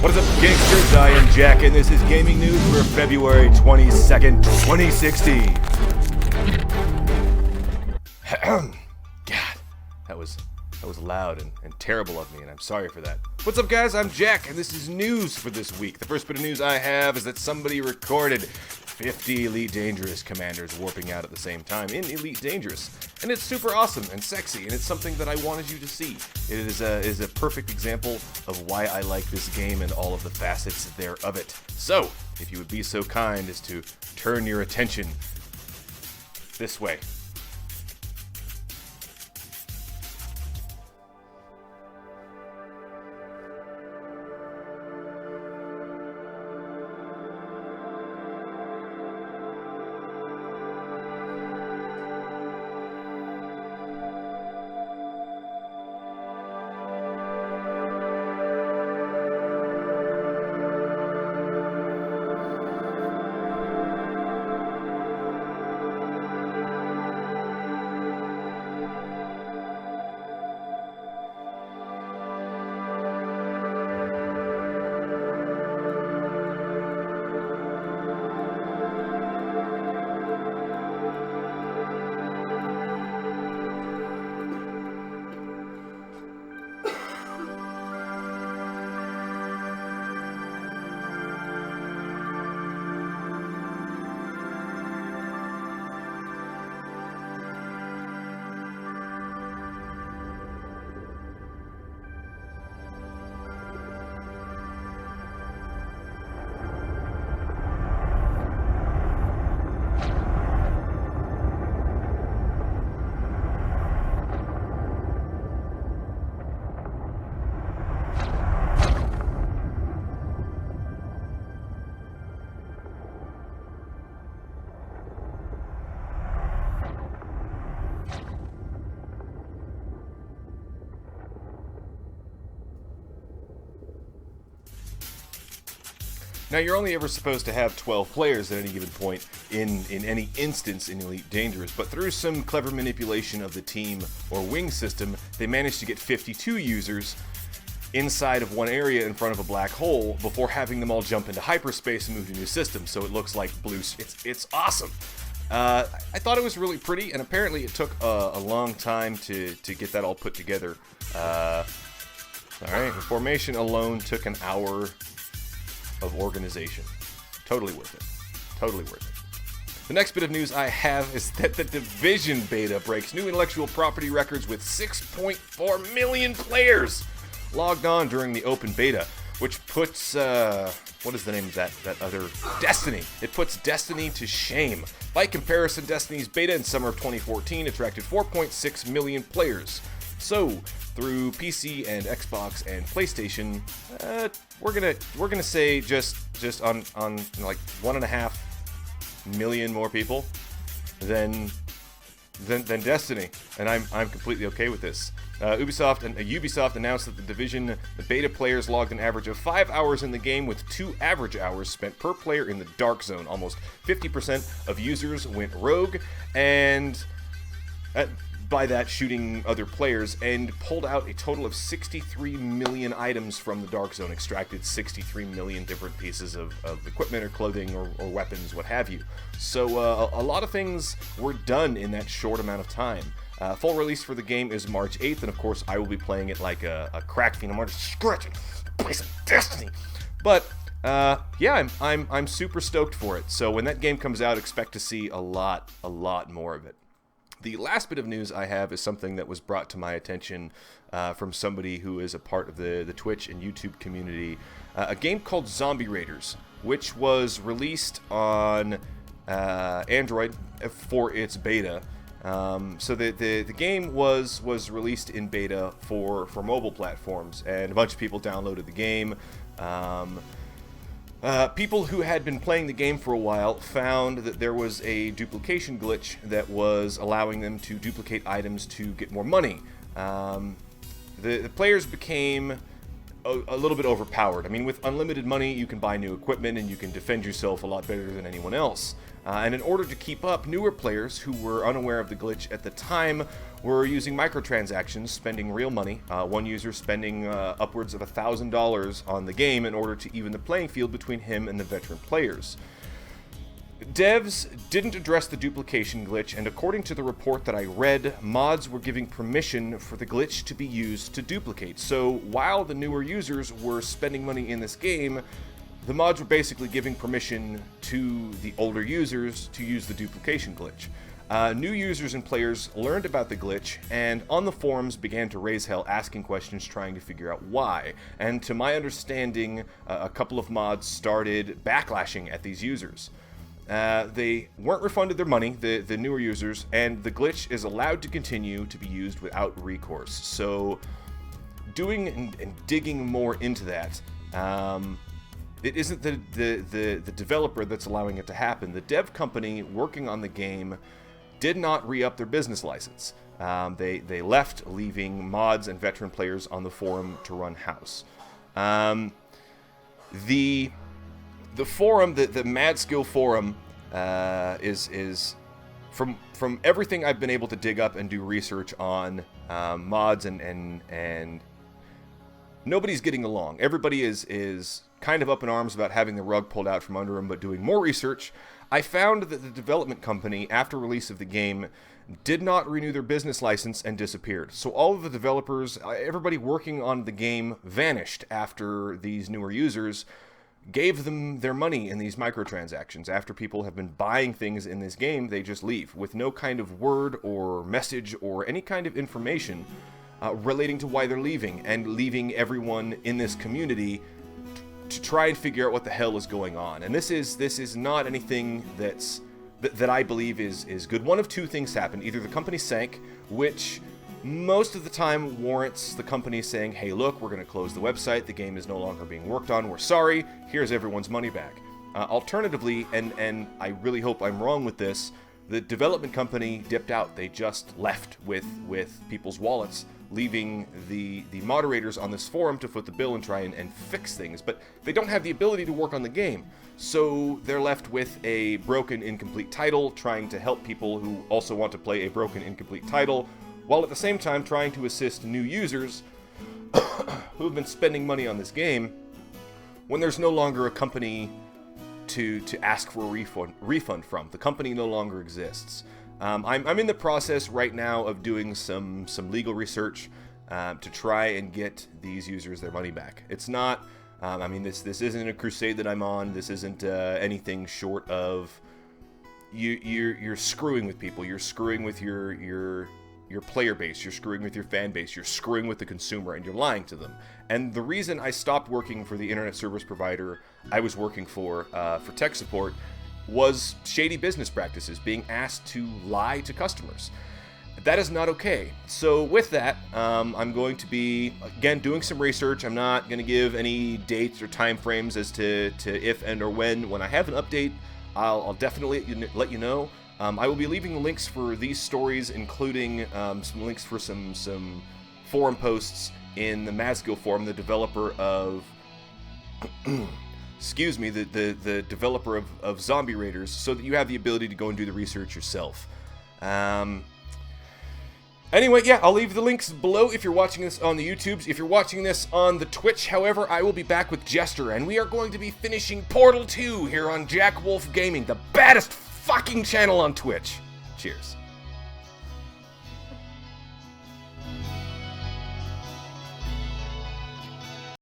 What is up, gangsters? I am Jack, and this is gaming news for February 22nd, 2016. God, that was loud and terrible of me, and I'm sorry for that. What's up, guys? I'm Jack, and this is news for this week. The first bit of news I have is that somebody recorded 50 Elite Dangerous commanders warping out at the same time in Elite Dangerous. And it's super awesome and sexy, and it's something that I wanted you to see. It is a perfect example of why I like this game and all of the facets there of it. So, if you would be so kind as to turn your attention this way. Now, you're only ever supposed to have 12 players at any given point in any instance in Elite Dangerous, but through some clever manipulation of the team or wing system, they managed to get 52 users inside of one area in front of a black hole before having them all jump into hyperspace and move to new systems, so it looks like blue. It's awesome. I thought it was really pretty, and apparently it took a long time to get that all put together. Alright, the formation alone took an hour of organization. Totally worth it. Totally worth it. The next bit of news I have is that the Division beta breaks new intellectual property records with 6.4 million players logged on during the open beta, which puts, what is the name of that other? Destiny. It puts Destiny to shame. By comparison, Destiny's beta in summer of 2014 attracted 4.6 million players. So, through PC and Xbox and PlayStation, we're gonna say just on like 1.5 million more people than Destiny, and I'm completely okay with this. Ubisoft announced that the Division beta players logged an average of 5 hours in the game, with 2 average hours spent per player in the Dark Zone. Almost 50% of users went rogue, and by that shooting other players, and pulled out a total of 63 million items from the Dark Zone, extracted 63 million different pieces of equipment or clothing or weapons, what have you. So a lot of things were done in that short amount of time. Full release for the game is March 8th, and of course I will be playing it like a crack fiend. I'm going to scratch it, play some Destiny. But yeah, I'm super stoked for it. So when that game comes out, expect to see a lot more of it. The last bit of news I have is something that was brought to my attention from somebody who is a part of the Twitch and YouTube community. A game called Zombie Raiders, which was released on Android for its beta. So the game was released in beta for mobile platforms, and a bunch of people downloaded the game. People who had been playing the game for a while found that there was a duplication glitch that was allowing them to duplicate items to get more money. The players became a little bit overpowered. I mean, with unlimited money, you can buy new equipment and you can defend yourself a lot better than anyone else. And in order to keep up, newer players who were unaware of the glitch at the time were using microtransactions, spending real money. One user spending upwards of $1,000 on the game in order to even the playing field between him and the veteran players. Devs didn't address the duplication glitch, and according to the report that I read, mods were giving permission for the glitch to be used to duplicate. So while the newer users were spending money in this game, the mods were basically giving permission to the older users to use the duplication glitch. New users and players learned about the glitch, and on the forums began to raise hell, asking questions, trying to figure out why. And to my understanding, a couple of mods started backlashing at these users. They weren't refunded their money, the newer users, and the glitch is allowed to continue to be used without recourse. So, doing and digging more into that, it isn't the developer that's allowing it to happen. The dev company working on the game did not re-up their business license. They left, leaving mods and veteran players on the forum to run house. The forum, the Mad Skill forum, is from everything I've been able to dig up and do research on mods and nobody's getting along. Everybody is kind of up in arms about having the rug pulled out from under them, but doing more research, I found that the development company, after release of the game, did not renew their business license and disappeared. So all of the developers, everybody working on the game, vanished after these newer users gave them their money in these microtransactions. After people have been buying things in this game, they just leave with no kind of word or message or any kind of information relating to why they're leaving, and leaving everyone in this community to try and figure out what the hell is going on. And this is not anything that I believe is good. One of two things happened. Either the company sank, which most of the time warrants the company saying, hey, look, we're going to close the website, the game is no longer being worked on, we're sorry, here's everyone's money back. Alternatively, and I really hope I'm wrong with this, the development company dipped out. They just left with people's wallets, leaving the moderators on this forum to foot the bill and try and fix things. But they don't have the ability to work on the game, so they're left with a broken, incomplete title, trying to help people who also want to play a broken, incomplete title, while at the same time trying to assist new users who have been spending money on this game when there's no longer a company to ask for a refund from. The company no longer exists. I'm in the process right now of doing some legal research to try and get these users their money back. It's not, I mean, this isn't a crusade that I'm on. This isn't anything short of you're screwing with people. You're screwing with your player base, you're screwing with your fan base, you're screwing with the consumer, and you're lying to them. And the reason I stopped working for the internet service provider I was working for tech support was shady business practices, being asked to lie to customers. That is not okay. So with that, I'm going to be, again, doing some research. I'm not going to give any dates or time frames as to if and or when I have an update, I'll definitely let you know. I will be leaving links for these stories, including some links for some forum posts in the Mazgill forum, the developer of excuse me, the developer of Zombie Raiders, so that you have the ability to go and do the research yourself. Anyway, yeah, I'll leave the links below if you're watching this on the YouTubes. If you're watching this on the Twitch, however, I will be back with Jester, and we are going to be finishing Portal 2 here on Jack Wolf Gaming, the baddest fucking channel on Twitch. Cheers.